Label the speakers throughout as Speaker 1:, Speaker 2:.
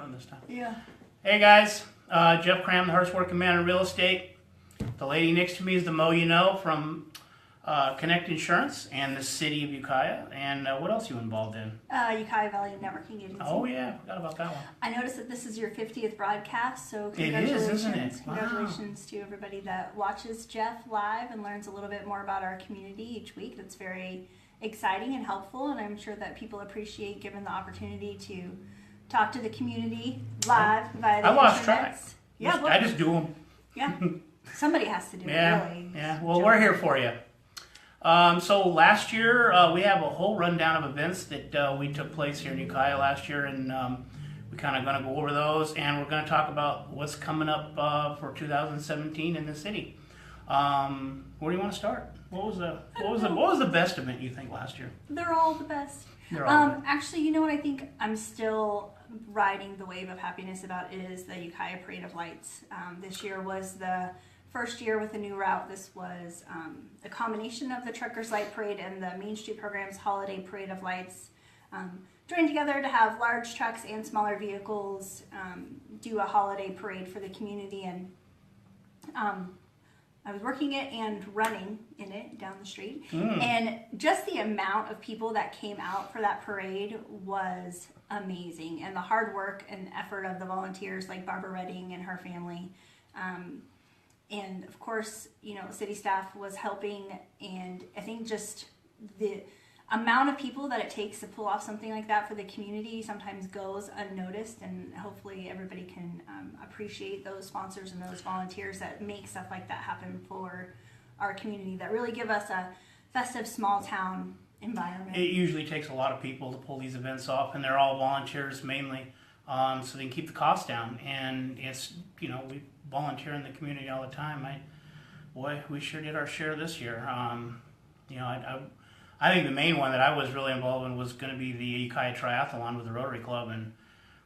Speaker 1: different this time.
Speaker 2: Yeah.
Speaker 1: Hey guys, Jeff Cram, the hardest working man in real estate. The lady next to me is the Mo you know from Connect Insurance and the city of Ukiah. And what else are you involved in?
Speaker 2: Ukiah Valley Networking Agency.
Speaker 1: Oh yeah, forgot about that one.
Speaker 2: I noticed that this is your 50th broadcast, so
Speaker 1: It
Speaker 2: congratulations.
Speaker 1: is, isn't it? Wow.
Speaker 2: Congratulations to everybody that watches Jeff live and learns a little bit more about our community each week. That's very exciting and helpful, and I'm sure that people appreciate given the opportunity to talk to the community live via the
Speaker 1: I lost
Speaker 2: internet.
Speaker 1: track.
Speaker 2: Yeah,
Speaker 1: I just do them.
Speaker 2: Yeah, somebody has to do it, really.
Speaker 1: Yeah, well, we're here for you. So last year, we have a whole rundown of events that we took place here in Ukiah last year, and we're kind of going to go over those, and we're going to talk about what's coming up for 2017 in the city. Where do you want to start? What was the best event you think last year?
Speaker 2: They're all the best.
Speaker 1: They're all good.
Speaker 2: Actually, you know what I think I'm still riding the wave of happiness about is the Ukiah Parade of Lights. This year was the first year with a new route. This was a combination of the Truckers Light Parade and the Main Street Program's Holiday Parade of Lights joined together to have large trucks and smaller vehicles do a holiday parade for the community. And I was working it and running in it down the street. And just the amount of people that came out for that parade was amazing. And the hard work and effort of the volunteers like Barbara Redding and her family. And of course, you know, city staff was helping, and I think just the amount of people that it takes to pull off something like that for the community sometimes goes unnoticed, and hopefully everybody can appreciate those sponsors and those volunteers that make stuff like that happen for our community, that really give us a festive small town environment.
Speaker 1: It usually takes a lot of people to pull these events off, and they're all volunteers mainly, so they can keep the costs down. And it's, you know, we volunteer in the community all the time. We sure did our share this year. You know, I think the main one that I was really involved in was going to be the Ukiah Triathlon with the Rotary Club, and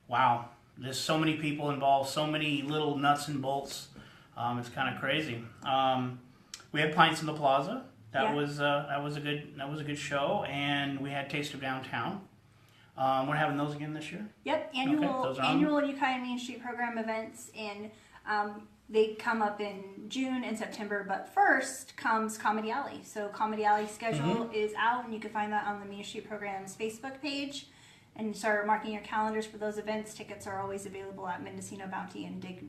Speaker 1: wow, there's so many people involved, so many little nuts and bolts. It's kind of crazy. We had Pints in the Plaza. That was a good show, and we had Taste of Downtown. We're having those again this year.
Speaker 2: Yep, annual Ukiah Main Street Program events, and they come up in June and September, but first comes Comedy Alley. So Comedy Alley schedule is out, and you can find that on the Main Street Program's Facebook page, and start marking your calendars for those events. Tickets are always available at Mendocino Bounty and Dig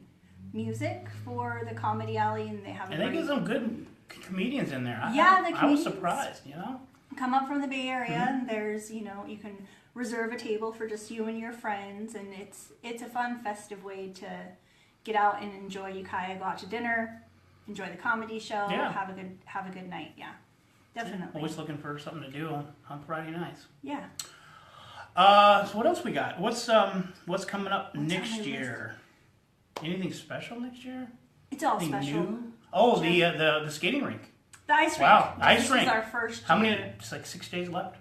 Speaker 2: Music for the Comedy Alley, and they have
Speaker 1: they get some good comedians in there.
Speaker 2: I
Speaker 1: was surprised, you know.
Speaker 2: Come up from the Bay Area, and there's, you know, you can reserve a table for just you and your friends, and it's a fun, festive way to get out and enjoy Ukiah. Go out to dinner, enjoy the comedy show, have a good night. Yeah, definitely.
Speaker 1: Always looking for something to do on Friday nights.
Speaker 2: Yeah.
Speaker 1: So what else we got? What's coming up next year? Anything special next year?
Speaker 2: It's all
Speaker 1: Anything
Speaker 2: special.
Speaker 1: new? Oh, the skating rink.
Speaker 2: The ice rink.
Speaker 1: Wow, ice rink.
Speaker 2: This is our first.
Speaker 1: How many? It's like 6 days left.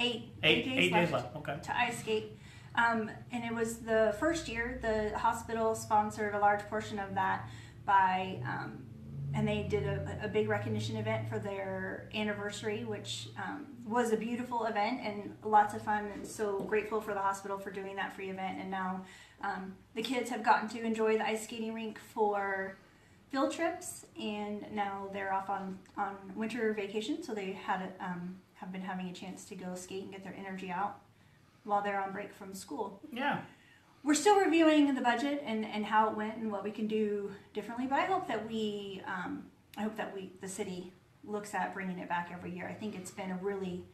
Speaker 2: 8
Speaker 1: days left. Okay.
Speaker 2: To ice skate. And it was the first year. The hospital sponsored a large portion of that by, and they did a big recognition event for their anniversary, which was a beautiful event and lots of fun. And so grateful for the hospital for doing that free event. And now the kids have gotten to enjoy the ice skating rink for field trips, and now they're off on winter vacation. So they have been having a chance to go skate and get their energy out while they're on break from school.
Speaker 1: Yeah.
Speaker 2: We're still reviewing the budget and how it went and what we can do differently, but I hope that the city looks at bringing it back every year. I think it's been a really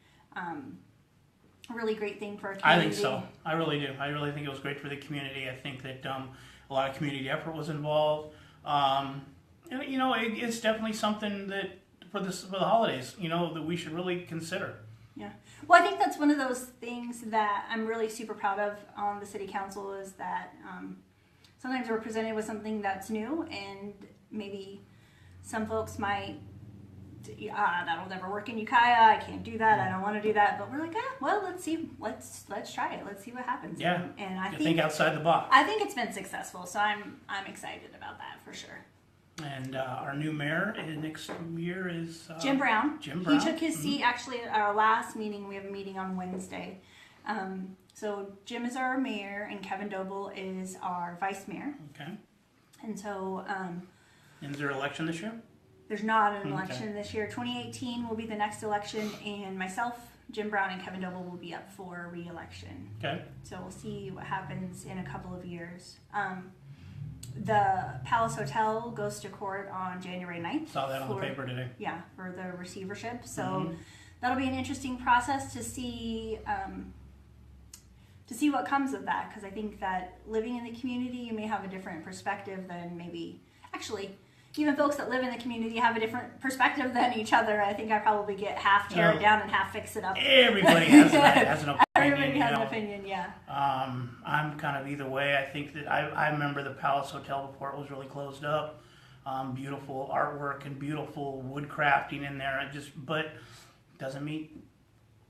Speaker 2: great thing for our community.
Speaker 1: I think so. I really do. I really think it was great for the community. I think that a lot of community effort was involved. You know, it's definitely something that for the holidays, you know, that we should really consider.
Speaker 2: Yeah. Well, I think that's one of those things that I'm really super proud of on the city council is that sometimes we're presented with something that's new, and maybe some folks might, that'll never work in Ukiah. I can't do that. I don't want to do that. But we're like, well, let's see. Let's try it. Let's see what happens.
Speaker 1: Yeah.
Speaker 2: And I
Speaker 1: think outside the box.
Speaker 2: I think it's been successful, so I'm excited about that for sure.
Speaker 1: And our new mayor next year is
Speaker 2: Jim Brown.
Speaker 1: Jim Brown.
Speaker 2: He took his seat actually at our last meeting. We have a meeting on Wednesday. So Jim is our mayor and Kevin Doble is our vice mayor.
Speaker 1: Okay.
Speaker 2: And so
Speaker 1: And is there an election this year?
Speaker 2: there's not an
Speaker 1: Okay.
Speaker 2: election this year. 2018 will be the next election, and myself, Jim Brown, and Kevin Doble will be up for re-election.
Speaker 1: Okay.
Speaker 2: So we'll see what happens in a couple of years. The Palace Hotel goes to court on January 9th.
Speaker 1: Saw that on the paper today.
Speaker 2: Yeah, for the receivership. So that'll be an interesting process to see what comes of that, because I think that living in the community, you may have a different perspective than maybe actually even folks that live in the community have a different perspective than each other. I think I probably get half tear it down and half fix it up.
Speaker 1: Everybody has an opinion.
Speaker 2: Everybody has
Speaker 1: you
Speaker 2: an
Speaker 1: know.
Speaker 2: opinion, yeah.
Speaker 1: I'm kind of either way. I think that I remember the Palace Hotel before it was really closed up. Beautiful artwork and beautiful wood crafting in there. But doesn't meet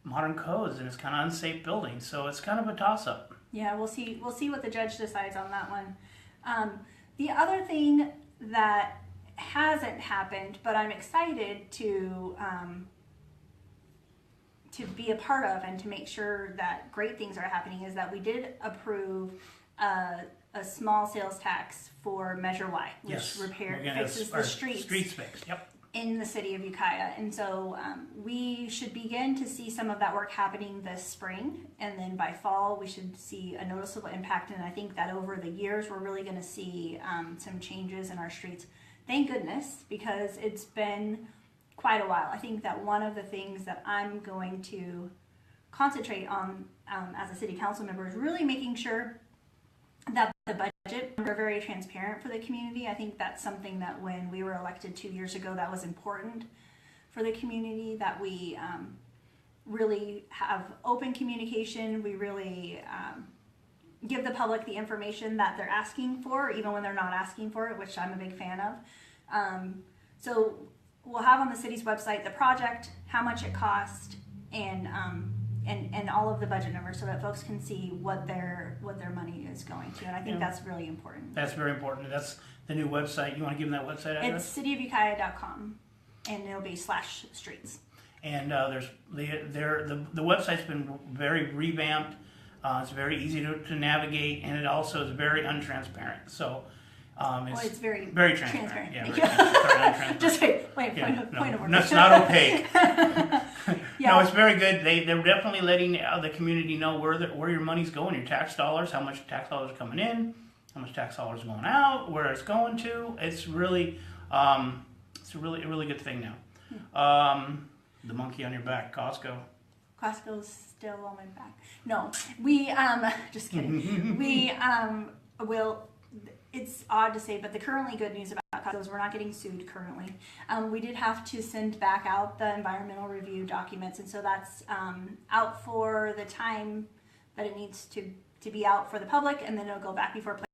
Speaker 1: modern codes, and it's kind of unsafe building. So it's kind of a toss up.
Speaker 2: Yeah, we'll see what the judge decides on that one. The other thing that hasn't happened, but I'm excited to be a part of and to make sure that great things are happening, is that we did approve a small sales tax for Measure Y, which
Speaker 1: Yes.
Speaker 2: fixes the streets
Speaker 1: Streets fixed. Yep.
Speaker 2: in the city of Ukiah. And so we should begin to see some of that work happening this spring, and then by fall we should see a noticeable impact. And I think that over the years we're really going to see some changes in our streets. Thank goodness, because it's been quite a while. I think that one of the things that I'm going to concentrate on as a city council member is really making sure that the budget are very transparent for the community. I think that's something that when we were elected 2 years ago, that was important for the community, that we really have open communication. We really give the public the information that they're asking for, even when they're not asking for it, which I'm a big fan of. So we'll have on the city's website the project, how much it cost, and all of the budget numbers, so that folks can see what their money is going to. And I think that's really important.
Speaker 1: That's very important. That's the new website. You want to give them that website address?
Speaker 2: It's cityofukiah.com, and it'll be /streets.
Speaker 1: And there's the website's been very revamped. It's very easy to navigate, and it also is very untransparent. So
Speaker 2: It's very
Speaker 1: transparent. Yeah,
Speaker 2: Thank
Speaker 1: very
Speaker 2: you.
Speaker 1: transparent.
Speaker 2: Just wait, point of order.
Speaker 1: It's not opaque.
Speaker 2: Yeah.
Speaker 1: No, it's very good. They're definitely letting the community know where your money's going, your tax dollars, how much tax dollars are coming in, how much tax dollars are going out, where it's going to. It's really, a really good thing now. The monkey on your back, Costco.
Speaker 2: Costco's still on my back. No, we just kidding. We will. It's odd to say, but the currently good news about Costco is we're not getting sued currently. We did have to send back out the environmental review documents, and so that's out for the time that it needs to be out for the public, and then it'll go back before